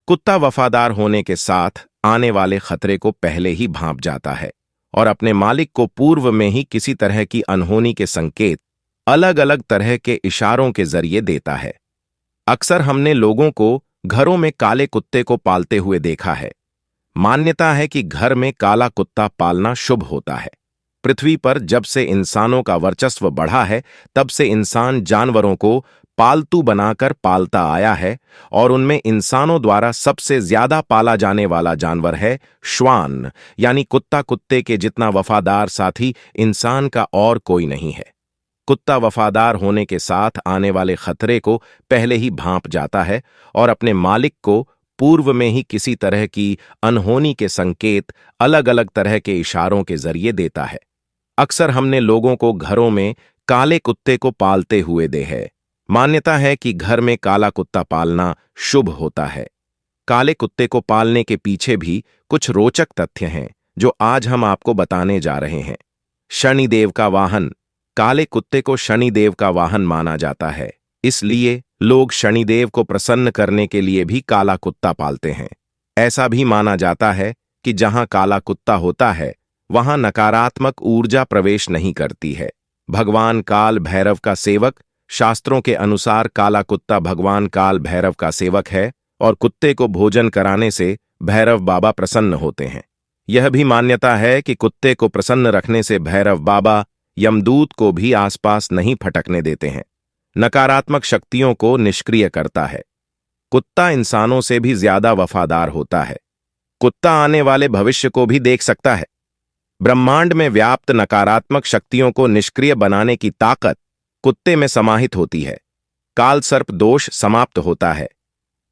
कुत्ता वफादार होने के साथ आने वाले खतरे को पहले ही भांप जाता है और अपने मालिक को पूर्व में ही किसी तरह की अनहोनी के संकेत अलग अलग तरह के इशारों के जरिए देता है। अक्सर हमने लोगों को घरों में काले कुत्ते को पालते हुए देखा है। मान्यता है कि घर में काला कुत्ता पालना शुभ होता है। पृथ्वी पर जब से इंसानों का वर्चस्व बढ़ा है, तब से इंसान जानवरों को पालतू बनाकर पालता आया है और उनमें इंसानों द्वारा सबसे ज्यादा पाला जाने वाला जानवर है श्वान, यानी कुत्ता। कुत्ते के जितना वफादार साथी इंसान का और कोई नहीं है। कुत्ता वफादार होने के साथ आने वाले खतरे को पहले ही भांप जाता है और अपने मालिक को पूर्व में ही किसी तरह की अनहोनी के संकेत अलग अलग तरह के इशारों के जरिए देता है। अक्सर हमने लोगों को घरों में काले कुत्ते को पालते हुए देखा है। मान्यता है कि घर में काला कुत्ता पालना शुभ होता है। काले कुत्ते को पालने के पीछे भी कुछ रोचक तथ्य हैं जो आज हम आपको बताने जा रहे हैं। शनिदेव का वाहन। काले कुत्ते को शनिदेव का वाहन माना जाता है, इसलिए लोग शनिदेव को प्रसन्न करने के लिए भी काला कुत्ता पालते हैं। ऐसा भी माना जाता है कि जहां काला कुत्ता होता है वहां नकारात्मक ऊर्जा प्रवेश नहीं करती है। भगवान काल भैरव का सेवक। शास्त्रों के अनुसार काला कुत्ता भगवान काल भैरव का सेवक है और कुत्ते को भोजन कराने से भैरव बाबा प्रसन्न होते हैं। यह भी मान्यता है कि कुत्ते को प्रसन्न रखने से भैरव बाबा यमदूत को भी आसपास नहीं फटकने देते हैं। नकारात्मक शक्तियों को निष्क्रिय करता है। कुत्ता इंसानों से भी ज्यादा वफादार होता है। कुत्ता आने वाले भविष्य को भी देख सकता है। ब्रह्मांड में व्याप्त नकारात्मक शक्तियों को निष्क्रिय बनाने की ताकत कुत्ते में समाहित होती है। काल सर्प दोष समाप्त होता है।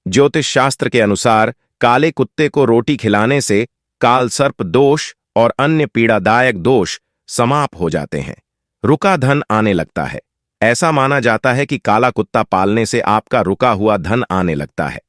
ज्योतिष शास्त्र के अनुसार काले कुत्ते को रोटी खिलाने से काल सर्प दोष और अन्य पीड़ादायक दोष समाप्त हो जाते हैं। रुका धन आने लगता है। ऐसा माना जाता है कि काला कुत्ता पालने से आपका रुका हुआ धन आने लगता है।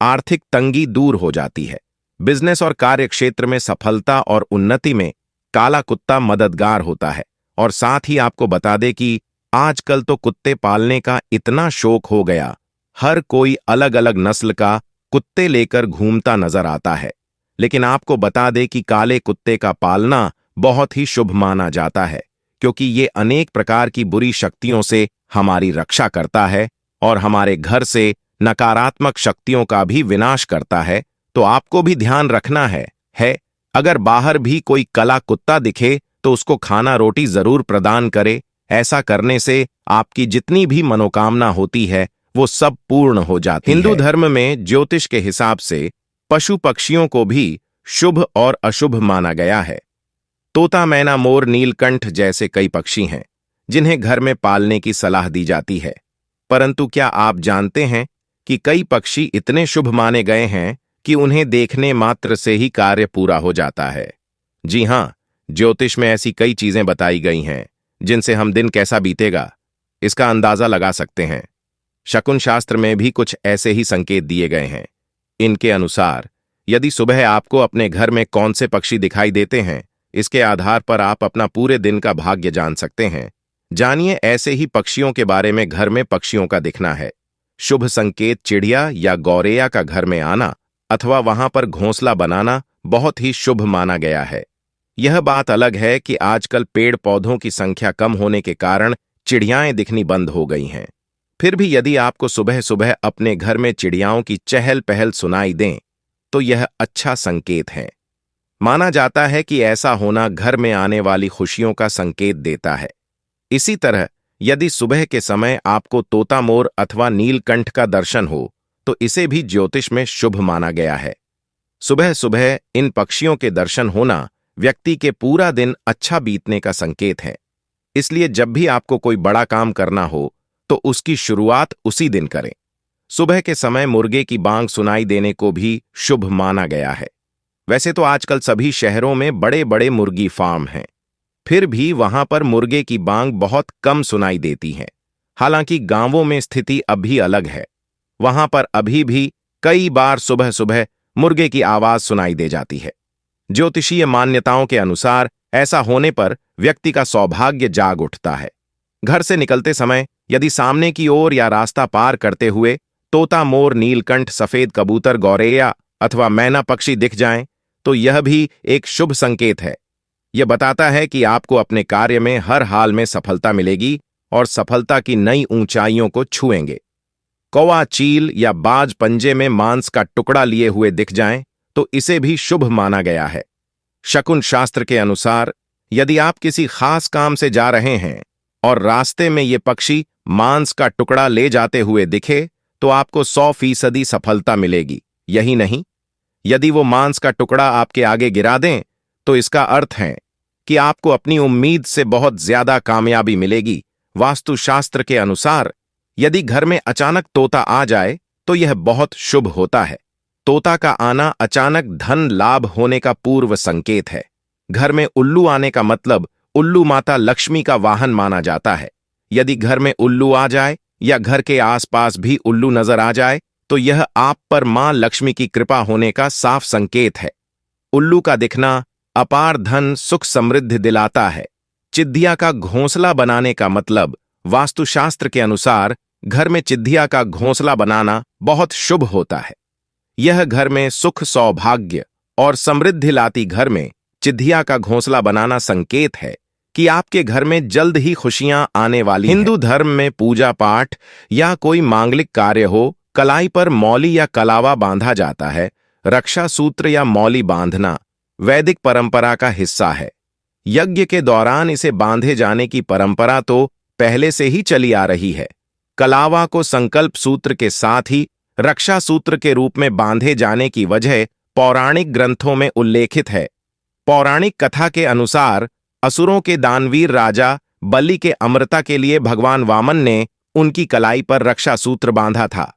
आर्थिक तंगी दूर हो जाती है। बिजनेस और कार्य क्षेत्र में सफलता और उन्नति में काला कुत्ता मददगार होता है। और साथ ही आपको बता दें कि आजकल तो कुत्ते पालने का इतना शौक हो गया, हर कोई अलग अलग नस्ल का कुत्ते लेकर घूमता नजर आता है। लेकिन आपको बता दें कि काले कुत्ते का पालना बहुत ही शुभ माना जाता है, क्योंकि ये अनेक प्रकार की बुरी शक्तियों से हमारी रक्षा करता है और हमारे घर से नकारात्मक शक्तियों का भी विनाश करता है। तो आपको भी ध्यान रखना है अगर बाहर भी कोई काला कुत्ता दिखे तो उसको खाना रोटी जरूर प्रदान करे। ऐसा करने से आपकी जितनी भी मनोकामना होती है वो सब पूर्ण हो जाती है। हिंदू धर्म में ज्योतिष के हिसाब से पशु पक्षियों को भी शुभ और अशुभ माना गया है। तोता, मैना, मोर, नीलकंठ जैसे कई पक्षी हैं जिन्हें घर में पालने की सलाह दी जाती है। परंतु क्या आप जानते हैं कि कई पक्षी इतने शुभ माने गए हैं कि उन्हें देखने मात्र से ही कार्य पूरा हो जाता है। जी हां, ज्योतिष में ऐसी कई चीजें बताई गई हैं जिनसे हम दिन कैसा बीतेगा इसका अंदाजा लगा सकते हैं। शकुन शास्त्र में भी कुछ ऐसे ही संकेत दिए गए हैं। इनके अनुसार यदि सुबह आपको अपने घर में कौन से पक्षी दिखाई देते हैं, इसके आधार पर आप अपना पूरे दिन का भाग्य जान सकते हैं। जानिए ऐसे ही पक्षियों के बारे में। घर में पक्षियों का दिखना है। शुभ संकेत चिड़िया या गौरैया का घर में आना अथवा वहां पर घोंसला बनाना बहुत ही शुभ माना गया है। यह बात अलग है कि आजकल पेड़ पौधों की संख्या कम होने के कारण चिड़ियाएं दिखनी बंद हो गई हैं। फिर भी यदि आपको सुबह सुबह अपने घर में चिड़ियाओं की चहल पहल सुनाई दें तो यह अच्छा संकेत है। माना जाता है कि ऐसा होना घर में आने वाली खुशियों का संकेत देता है। इसी तरह यदि सुबह के समय आपको तोता, मोर अथवा नीलकंठ का दर्शन हो तो इसे भी ज्योतिष में शुभ माना गया है। सुबह सुबह इन पक्षियों के दर्शन होना व्यक्ति के पूरा दिन अच्छा बीतने का संकेत है। इसलिए जब भी आपको कोई बड़ा काम करना हो तो उसकी शुरुआत उसी दिन करें। सुबह के समय मुर्गे की बांग सुनाई देने को भी शुभ माना गया है। वैसे तो आजकल सभी शहरों में बड़े बड़े मुर्गी फार्म हैं, फिर भी वहां पर मुर्गे की बांग बहुत कम सुनाई देती है। हालांकि गांवों में स्थिति अभी अलग है। वहां पर अभी भी कई बार सुबह सुबह मुर्गे की आवाज सुनाई दे जाती है। ज्योतिषीय मान्यताओं के अनुसार ऐसा होने पर व्यक्ति का सौभाग्य जाग उठता है। घर से निकलते समय यदि सामने की ओर या रास्ता पार करते हुए तोता, मोर, नीलकंठ, सफेद कबूतर, गौरैया अथवा मैना पक्षी दिख जाएं तो यह भी एक शुभ संकेत है। यह बताता है कि आपको अपने कार्य में हर हाल में सफलता मिलेगी और सफलता की नई ऊंचाइयों को छुएंगे। कौवा, चील या बाज पंजे में मांस का टुकड़ा लिए हुए दिख जाएं तो इसे भी शुभ माना गया है। शकुन शास्त्र के अनुसार यदि आप किसी खास काम से जा रहे हैं और रास्ते में ये पक्षी मांस का टुकड़ा ले जाते हुए दिखे तो आपको 100% सफलता मिलेगी। यही नहीं, यदि वो मांस का टुकड़ा आपके आगे गिरा दें तो इसका अर्थ है कि आपको अपनी उम्मीद से बहुत ज्यादा कामयाबी मिलेगी। वास्तुशास्त्र के अनुसार यदि घर में अचानक तोता आ जाए तो यह बहुत शुभ होता है। तोता का आना अचानक धन लाभ होने का पूर्व संकेत है। घर में उल्लू आने का मतलब उल्लू माता लक्ष्मी का वाहन माना जाता है। यदि घर में उल्लू आ जाए या घर के आसपास भी उल्लू नजर आ जाए तो यह आप पर मां लक्ष्मी की कृपा होने का साफ संकेत है। उल्लू का दिखना अपार धन, सुख, समृद्धि दिलाता है। चिद्दिया का घोंसला बनाने का मतलब वास्तुशास्त्र के अनुसार घर में चिद्दिया का घोंसला बनाना बहुत शुभ होता है। यह घर में सुख, सौभाग्य और समृद्धि लाती। घर में चिद्दिया का घोंसला बनाना संकेत है कि आपके घर में जल्द ही खुशियां आने वाली हैं। हिंदू धर्म में पूजा पाठ या कोई मांगलिक कार्य हो, कलाई पर मौली या कलावा बांधा जाता है। रक्षा सूत्र या मौली बांधना वैदिक परंपरा का हिस्सा है। यज्ञ के दौरान इसे बांधे जाने की परंपरा तो पहले से ही चली आ रही है। कलावा को संकल्प सूत्र के साथ ही रक्षा सूत्र के रूप में बांधे जाने की वजह पौराणिक ग्रंथों में उल्लेखित है। पौराणिक कथा के अनुसार असुरों के दानवीर राजा बलि के अमरता के लिए भगवान वामन ने उनकी कलाई पर रक्षा सूत्र बांधा था।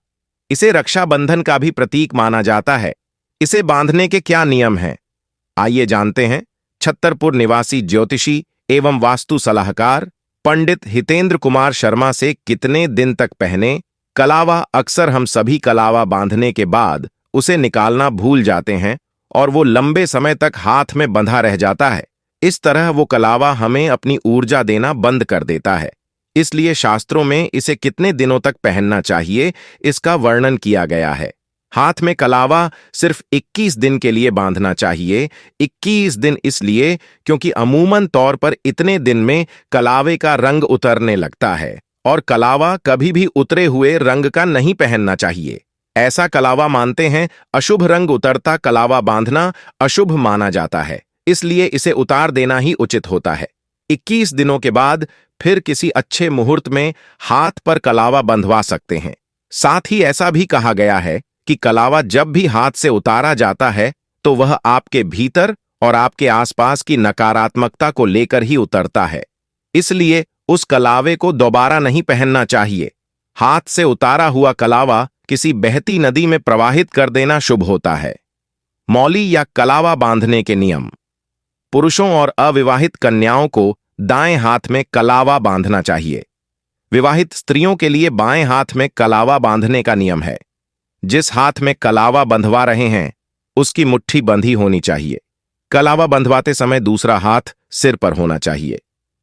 इसे रक्षाबंधन का भी प्रतीक माना जाता है। इसे बांधने के क्या नियम हैं, आइए जानते हैं। छतरपुर निवासी ज्योतिषी एवं वास्तु सलाहकार पंडित हितेंद्र कुमार शर्मा से कितने दिन तक पहने। कलावा अक्सर हम सभी कलावा बांधने के बाद उसे निकालना भूल जाते हैं और वो लंबे समय तक हाथ में बंधा रह जाता है। इस तरह वो कलावा हमें अपनी ऊर्जा देना बंद कर देता है। इसलिए शास्त्रों में इसे कितने दिनों तक पहनना चाहिए इसका वर्णन किया गया है। हाथ में कलावा सिर्फ 21 दिन के लिए बांधना चाहिए। 21 दिन इसलिए क्योंकि अमूमन तौर पर इतने दिन में कलावे का रंग उतरने लगता है और कलावा कभी भी उतरे हुए रंग का नहीं पहनना चाहिए। ऐसा कलावा मानते हैं अशुभ रंग उतरता कलावा बांधना अशुभ माना जाता है, इसलिए इसे उतार देना ही उचित होता है। 21 दिनों के बाद फिर किसी अच्छे मुहूर्त में हाथ पर कलावा बंधवा सकते हैं। साथ ही ऐसा भी कहा गया है कि कलावा जब भी हाथ से उतारा जाता है तो वह आपके भीतर और आपके आसपास की नकारात्मकता को लेकर ही उतरता है। इसलिए उस कलावे को दोबारा नहीं पहनना चाहिए। हाथ से उतारा हुआ कलावा किसी बहती नदी में प्रवाहित कर देना शुभ होता है। मौली या कलावा बांधने के नियम। पुरुषों और अविवाहित कन्याओं को दाएं हाथ में कलावा बांधना चाहिए। विवाहित स्त्रियों के लिए बाएं हाथ में कलावा बांधने का नियम है। जिस हाथ में कलावा बंधवा रहे हैं उसकी मुट्ठी बंधी होनी चाहिए। कलावा बंधवाते समय दूसरा हाथ सिर पर होना चाहिए।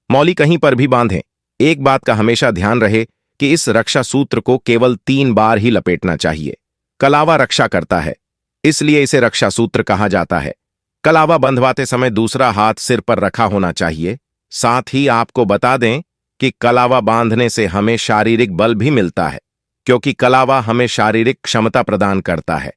मौली कहीं पर भी बांधें। एक बात का हमेशा ध्यान रहे कि इस रक्षा सूत्र को केवल 3 बार ही लपेटना चाहिए। कलावा रक्षा करता है, इसलिए इसे रक्षा सूत्र कहा जाता है। कलावा बंधवाते समय दूसरा हाथ सिर पर रखा होना चाहिए। साथ ही आपको बता दें कि कलावा बांधने से हमें शारीरिक बल भी मिलता है, क्योंकि कलावा हमें शारीरिक क्षमता प्रदान करता है।